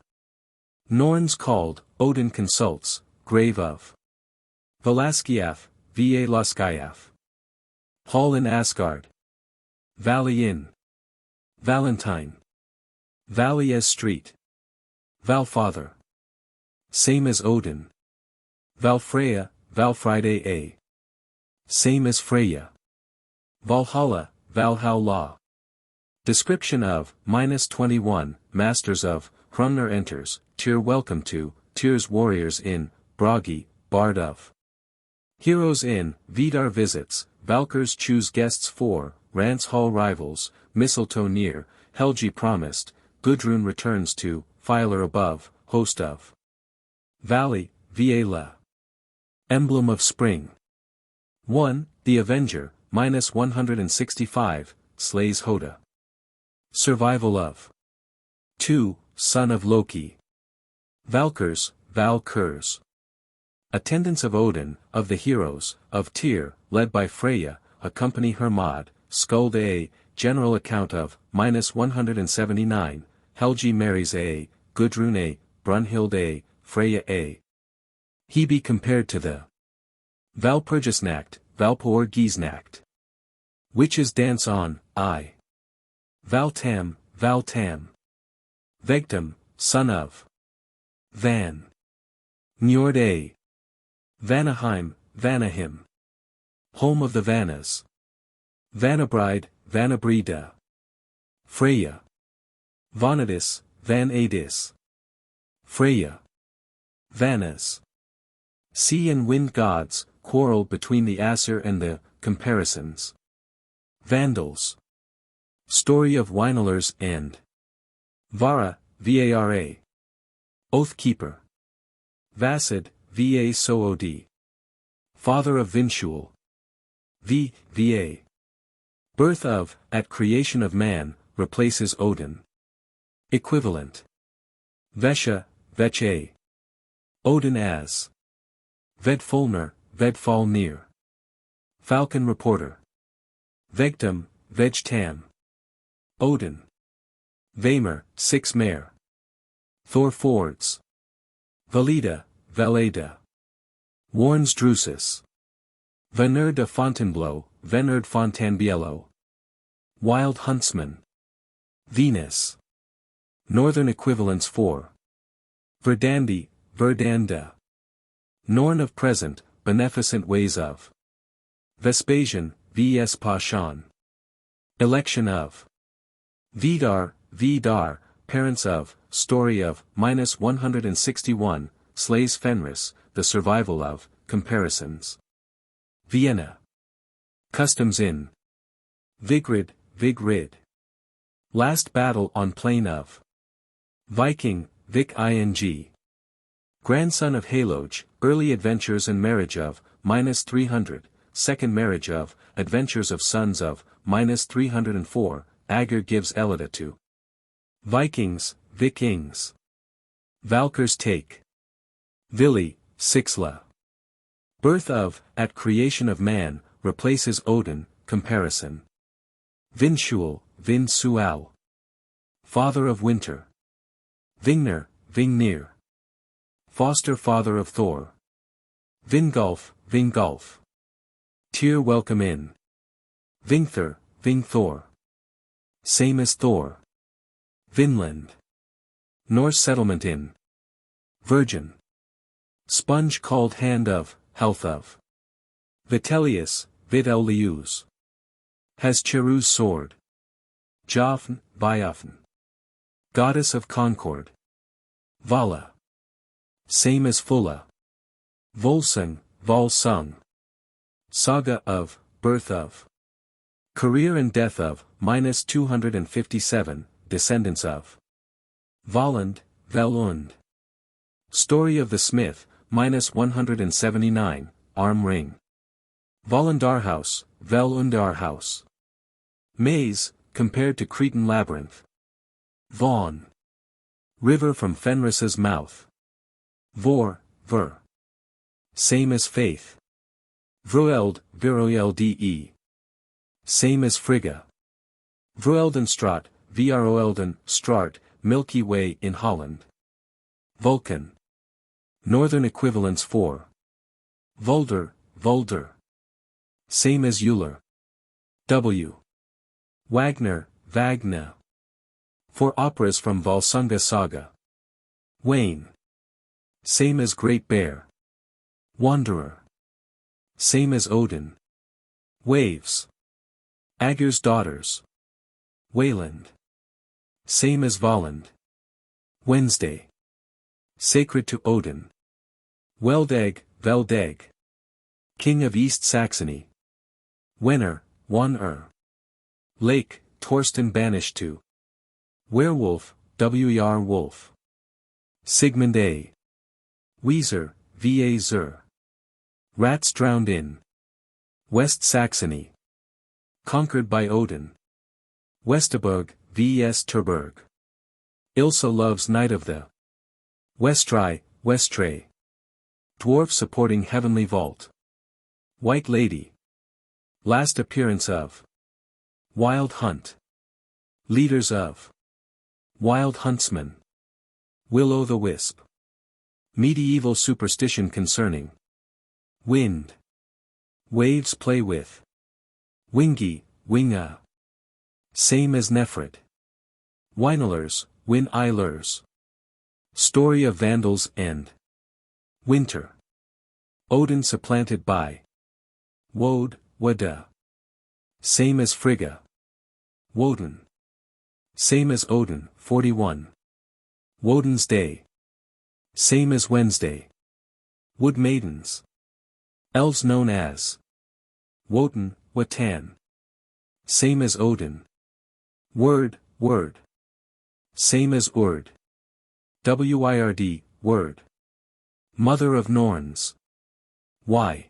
Norns called, Odin consults, grave of. Valaskiaf, Va Laskiaf. Hall in Asgard. Valley Inn. Valentine. Valley as street. Valfather. Same as Odin. Valfreya, Valfriday a. Same as Freya. Valhalla, Valhalla. Description of, -21, Masters of, Hrungnir enters, Tyr welcome to, Tyr's warriors in, Bragi, Bard of. Heroes in, Vidar visits, Valkyrs choose guests for, Rance Hall rivals, mistletoe near, Helgi promised, Gudrun returns to, Filer above, host of Valley, Viela. Emblem of spring. 1. The Avenger, -165, slays Hoda. Survival of 2. Son of Loki. Valkyrs, Valkyrs. Attendants of Odin, of the heroes, of Tyr, led by Freyja, accompany Hermod, Skuld A, general account of, -179, Helgi marries A, Gudrun A, Brunhild A, Freyja A. He be compared to the Valpurgisnacht, Valpurgisnacht. Witches dance on, I. Valtam, Valtam. Vegtam, son of Van. Njord A. Vanaheim, Vanaheim. Home of the Vanas. Vanabride, Vanabrida. Freyja. Vanadis, Vanadis. Freyja. Vanas. Sea and wind gods, quarrel between the Aesir and the comparisons. Vandals. Story of Wynelers and Vara, Vara. Oathkeeper. Vasid, Va Sood. Father of Vinshul. Va. Birth of, at creation of man, replaces Odin. Equivalent. Vesha, Veche. Odin as. Vedfolner, Vedfalnir. Falcon reporter. Vegtam, Vegtam. Odin. Vamer, 6 mare. Thor Fords. Valida, Valeda. Warns Drusus. Veneur de Fontainebleau, Veneur de Fontainebleau. Wild Huntsman. Venus. Northern equivalents for Verdandi, Verdanda. Norn of present, beneficent ways of Vespasian, V.S. Pashan. Election of Vidar, Vidar, parents of, story of, -161, slays Fenris, the survival of, comparisons. Vienna. Customs in Vigrid, Vigrid. Last battle on plain of Viking, Vic ing. Grandson of Haloge, early adventures and marriage of, -300, second marriage of, adventures of sons of, -304, Ager gives Elida to Vikings, Vikings. Valkyrs take Vili, Sixla. Birth of, at creation of man, replaces Odin, comparison. Vinshul, Vinsual. Father of winter. Vingner, Vingnir. Foster father of Thor. Vingulf, Vingulf. Tyr welcome in. Vingthor, Vingthor. Same as Thor. Vinland. Norse settlement in Virgin. Sponge called hand of, health of. Vitellius, Vitellius. Has Cherus sword. Jafn, Biafn. Goddess of concord. Vala. Same as Fulla. Volsung, Volsung. Saga of, birth of. Career and death of, -257, descendants of. Valand, Velund. Story of the smith, -179, arm ring. Volundarhouse, Velundarhouse. Maze, compared to Cretan labyrinth. Vaughan. River from Fenris's mouth. Vor, Ver. Same as faith. Vroeld, Viroelde. Same as Frigga. Vroeldenstraat, Vroelden, Straat, Milky Way in Holland. Vulcan. Northern equivalents for Vulder, Vulder. Same as Euler. W. Wagner, Wagner. For operas from Volsunga Saga. Wayne. Same as Great Bear. Wanderer. Same as Odin. Waves. Ager's daughters. Wayland. Same as Valand. Wednesday. Sacred to Odin. Weldeg, Veldeg. King of East Saxony. Wenner, Wanner. Lake, Torsten banished to. Werewolf, W.R. Wolf. Sigmund A. Weezer, V.A. Zur. Rats drowned in. West Saxony. Conquered by Odin. Westerburg, V.S. Terburg. Ilsa loves Night of the. Westry, Westray. Dwarf supporting Heavenly Vault. White Lady. Last appearance of. Wild Hunt. Leaders of. Wild Huntsman. Will-o'-the-wisp. Medieval superstition concerning. Wind. Waves play with. Wingy, winga. Same as Nefrit. Winelers, win-eilers. Story of Vandals and. Winter. Odin supplanted by. Wode, Wada. Same as Frigga. Woden. Same as Odin, 41. Woden's Day. Same as Wednesday. Wood Maidens. Elves known as. Wotan, Watan. Same as Odin. Word, Word. Same as Urd. Wird, Word. Mother of Norns. Y.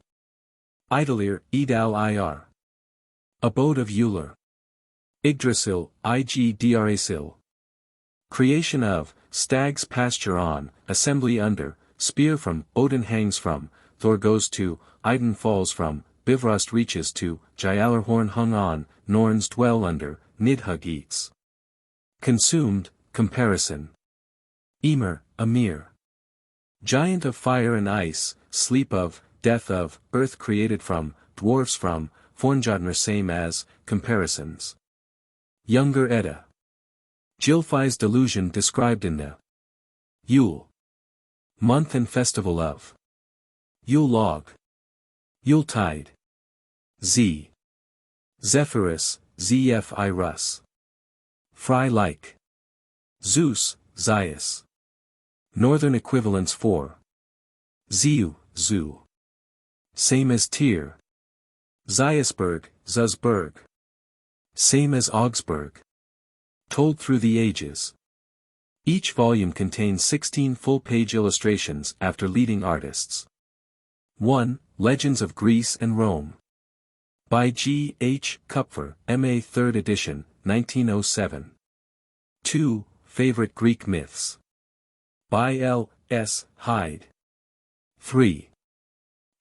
Idalir, Idal Ir. Abode of Uller. Yggdrasil, Igdrasil. Creation of, stags pasture on, assembly under, spear from, Odin hangs from, Thor goes to, Idun falls from, Bifrost reaches to, Gjallarhorn hung on, Norns dwell under, Nidhugg eats. Consumed, comparison. Ymir, Ymir. Giant of fire and ice, sleep of, death of, earth created from, dwarfs from, Fornjotnir same as, comparisons. Younger Edda. Gylfi's delusion described in the Yule month and festival of Yule log. Yuletide. Z. Zephyrus, Zfi Rus. Fry like. Zeus, Zias. Northern equivalents for. Ziu, Zu. Same as Tyr. Ziasberg, Zuzberg. Same as Augsburg. Told through the ages. Each volume contains 16 full-page illustrations after leading artists. 1. Legends of Greece and Rome. By G. H. Kupfer, M.A. 3rd edition, 1907. 2. Favorite Greek Myths. By L. S. Hyde. 3.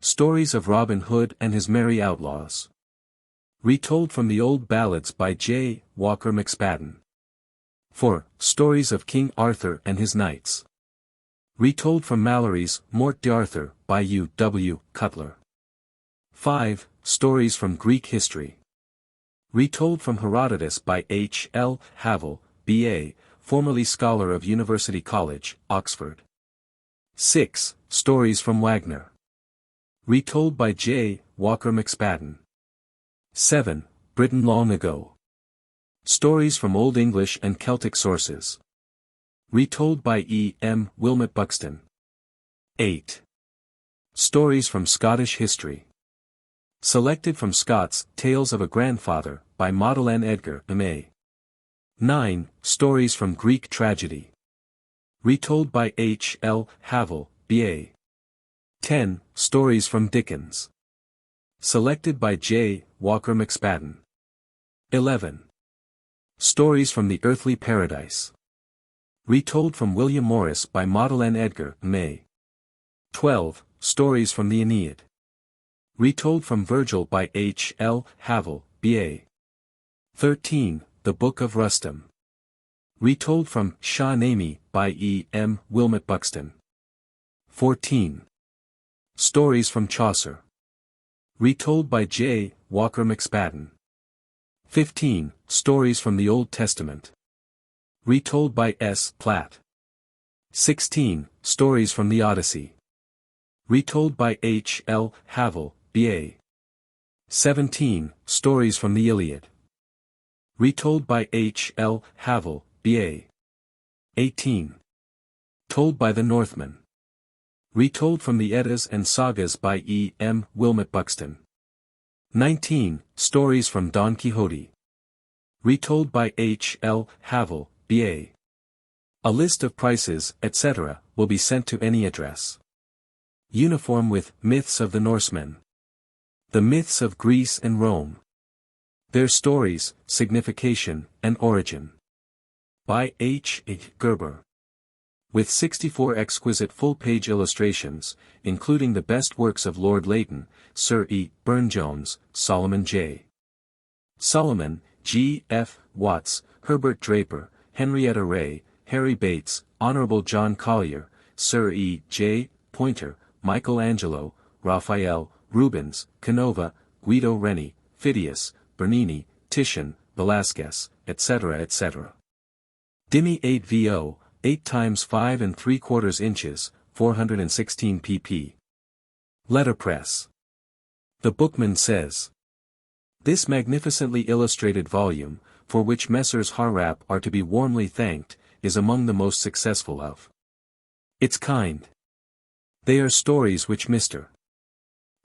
Stories of Robin Hood and His Merry Outlaws. Retold from the Old Ballads by J. Walker McSpadden. 4. Stories of King Arthur and His Knights. Retold from Mallory's Morte d'Arthur by U. W. Cutler. 5. Stories from Greek History. Retold from Herodotus by H. L. Hávamál, B.A., formerly scholar of University College, Oxford. 6. Stories from Wagner. Retold by J. Walker McSpadden. 7. Britain Long Ago. Stories from Old English and Celtic sources. Retold by E. M. Wilmot Buxton. 8. Stories from Scottish history. Selected from Scott's Tales of a Grandfather, by Madeleine Edgar, M.A. 9. Stories from Greek tragedy. Retold by H. L. Hávamál, B.A. 10. Stories from Dickens. Selected by J. Walker McSpadden. 11. Stories from the Earthly Paradise. Retold from William Morris by Madeleine Edgar, M.A. 12. Stories from the Aeneid. Retold from Virgil by H. L. Hávamál, B.A. 13. The Book of Rustum. Retold from Shah Nami by E. M. Wilmot Buxton. 14. Stories from Chaucer. Retold by J. Walker McSpadden. 15. Stories from the Old Testament. Retold by S. Platt. 16. Stories from the Odyssey. Retold by H. L. Hávamál, B.A. 17. Stories from the Iliad. Retold by H. L. Hávamál, B.A. 18. Told by the Northmen. Retold from the Eddas and Sagas by E. M. Wilmot Buxton. 19. Stories from Don Quixote. Retold by H. L. Hávamál, B.A. A list of prices, etc., will be sent to any address. Uniform with Myths of the Norsemen. The Myths of Greece and Rome. Their Stories, Signification, and Origin. By H. H. Gerber. With 64 exquisite full-page illustrations, including the best works of Lord Leighton, Sir E. Burne-Jones, Solomon J. Solomon, G. F. Watts, Herbert Draper, Henrietta Ray, Harry Bates, Honorable John Collier, Sir E. J. Poynter, Michelangelo, Raphael, Rubens, Canova, Guido Reni, Phidias, Bernini, Titian, Velázquez, etc. etc. Dimi 8 VO, 8 times 5 3/4 inches, 416 pp. Letterpress. The Bookman says. This magnificently illustrated volume, for which Messrs. Harrap are to be warmly thanked, is among the most successful of its kind. They are stories which Mr.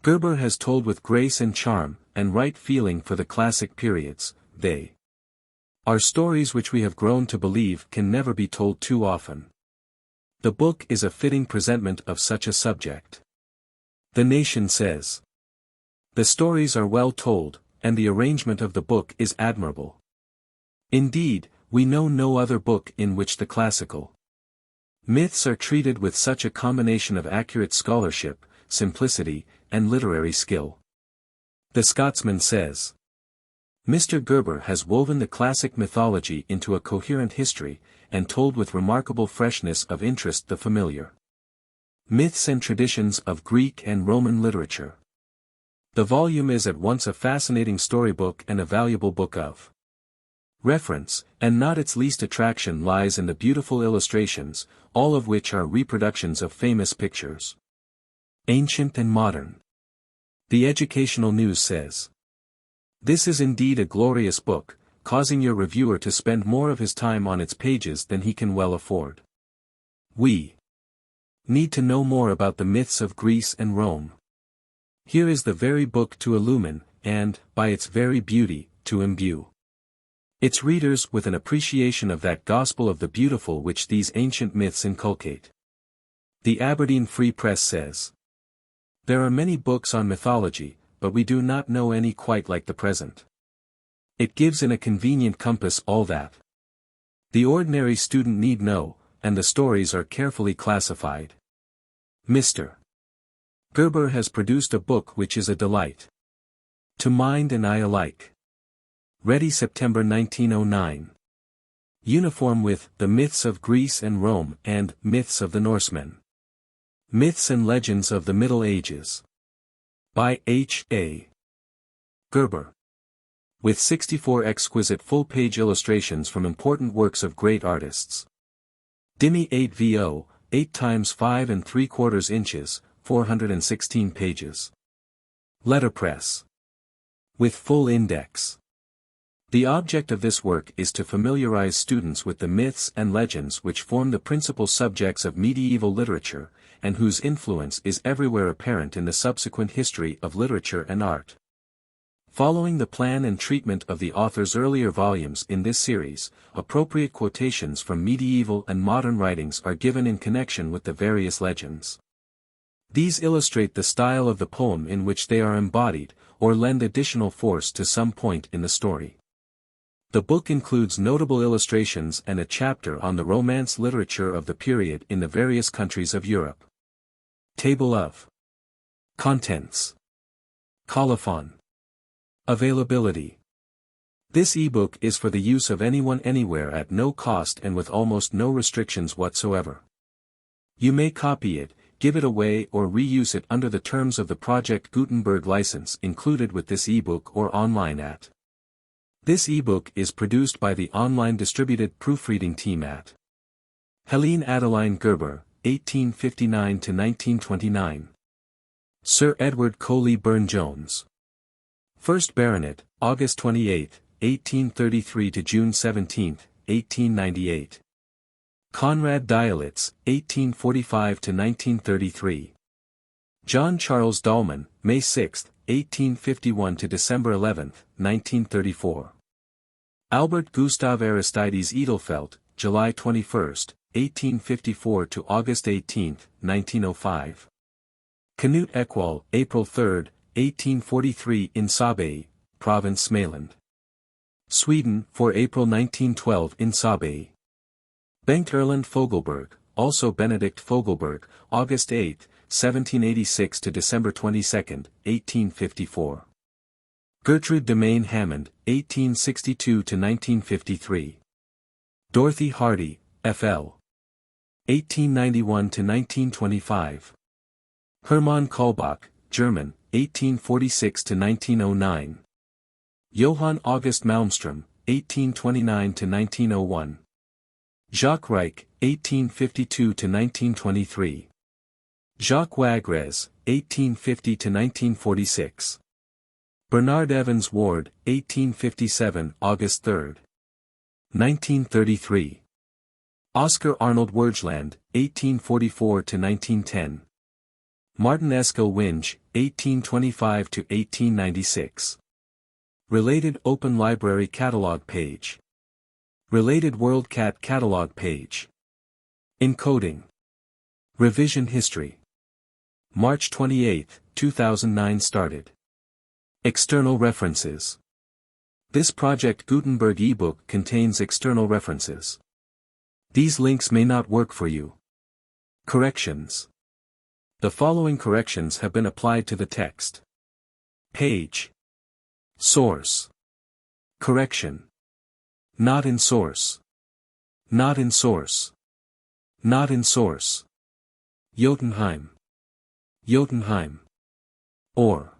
Gerber has told with grace and charm, and right feeling for the classic periods. They are stories which we have grown to believe can never be told too often. The book is a fitting presentment of such a subject. The Nation says. The stories are well told, and the arrangement of the book is admirable. Indeed, we know no other book in which the classical myths are treated with such a combination of accurate scholarship, simplicity, and literary skill. The Scotsman says. Mr. Gerber has woven the classic mythology into a coherent history, and told with remarkable freshness of interest the familiar myths and traditions of Greek and Roman literature. The volume is at once a fascinating storybook and a valuable book of reference, and not its least attraction lies in the beautiful illustrations, all of which are reproductions of famous pictures. Ancient and modern. The Educational News says. This is indeed a glorious book, causing your reviewer to spend more of his time on its pages than he can well afford. We need to know more about the myths of Greece and Rome. Here is the very book to illumine, and, by its very beauty, to imbue its readers with an appreciation of that gospel of the beautiful which these ancient myths inculcate. The Aberdeen Free Press says. There are many books on mythology, but we do not know any quite like the present. It gives in a convenient compass all that the ordinary student need know, and the stories are carefully classified. Mr. Gerber has produced a book which is a delight to mind and eye alike. Ready September 1909. Uniform with The Myths of Greece and Rome and Myths of the Norsemen. Myths and Legends of the Middle Ages. By H. A. Gerber. With 64 exquisite full-page illustrations from important works of great artists. Dimi 8 VO, 8 times 5 3/4 inches, 416 pages. Letterpress. With full index. The object of this work is to familiarize students with the myths and legends which form the principal subjects of medieval literature, and whose influence is everywhere apparent in the subsequent history of literature and art. Following the plan and treatment of the author's earlier volumes in this series, appropriate quotations from medieval and modern writings are given in connection with the various legends. These illustrate the style of the poem in which they are embodied, or lend additional force to some point in the story. The book includes notable illustrations and a chapter on the Romance literature of the period in the various countries of Europe. Table of Contents. Colophon. Availability. This ebook is for the use of anyone anywhere at no cost and with almost no restrictions whatsoever. You may copy it, give it away or reuse it under the terms of the Project Gutenberg license included with this ebook or online at. This ebook is produced by the online distributed proofreading team at Helene Adeline Gerber, 1859–1929. Sir Edward Coley Burne-Jones. 1st Baronet, August 28, 1833 to June 17, 1898. Conrad Dielitz, 1845–1933. John Charles Dahlman, May 6, 1851 to December 11, 1934. Albert Gustav Aristides Edelfelt, July 21, 1854 to August 18, 1905. Knut Ekwall, April 3, 1843 in Sabay, Province Småland, Sweden, for April 1912 in Sabay. Bengt Erland Fogelberg, also Benedict Fogelberg, August 8, 1786 to December 22, 1854. Gertrude Demain Hammond, 1862 to 1953. Dorothy Hardy, F.L. 1891 to 1925. Hermann Kaulbach, German, 1846 to 1909. Johann August Malmström, 1829 to 1901. Jacques Reich, 1852 to 1923. Jacques Wagres, 1850 to 1946. Bernard Evans Ward, 1857, August 3, 1933. Oscar Arnold Wergeland, 1844 to 1910. Martin Eskil Winge, 1825 to 1896. Related Open Library Catalog page. Related WorldCat Catalog page. Encoding. Revision History. March 28, 2009 started. External references. This Project Gutenberg ebook contains external references. These links may not work for you. Corrections. The following corrections have been applied to the text. Page. Source. Correction. Not in source. Not in source. Not in source. Jotunheim. Jotunheim. Or.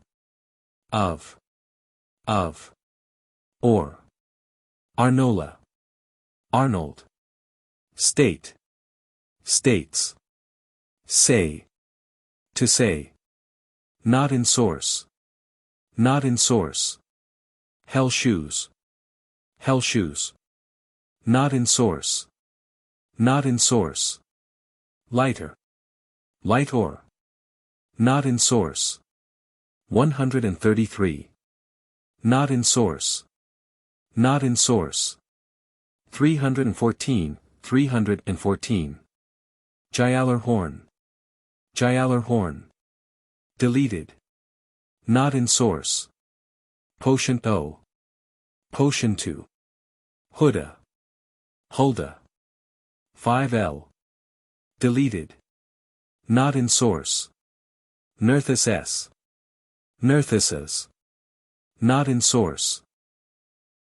Of. Or. Arnola. Arnold. State. States. Say. To say. Not in source. Not in source. Hell shoes. Hell shoes. Not in source. Not in source. Lighter. Light or. Not in source. 133. Not in source. Not in source. 314, 314. Giallerhorn. Giallerhorn. Deleted. Not in source. Potion O. Potion 2. Huda. Hulda. 5L. Deleted. Not in source. Nerthus S. Nerthuses. Not in source.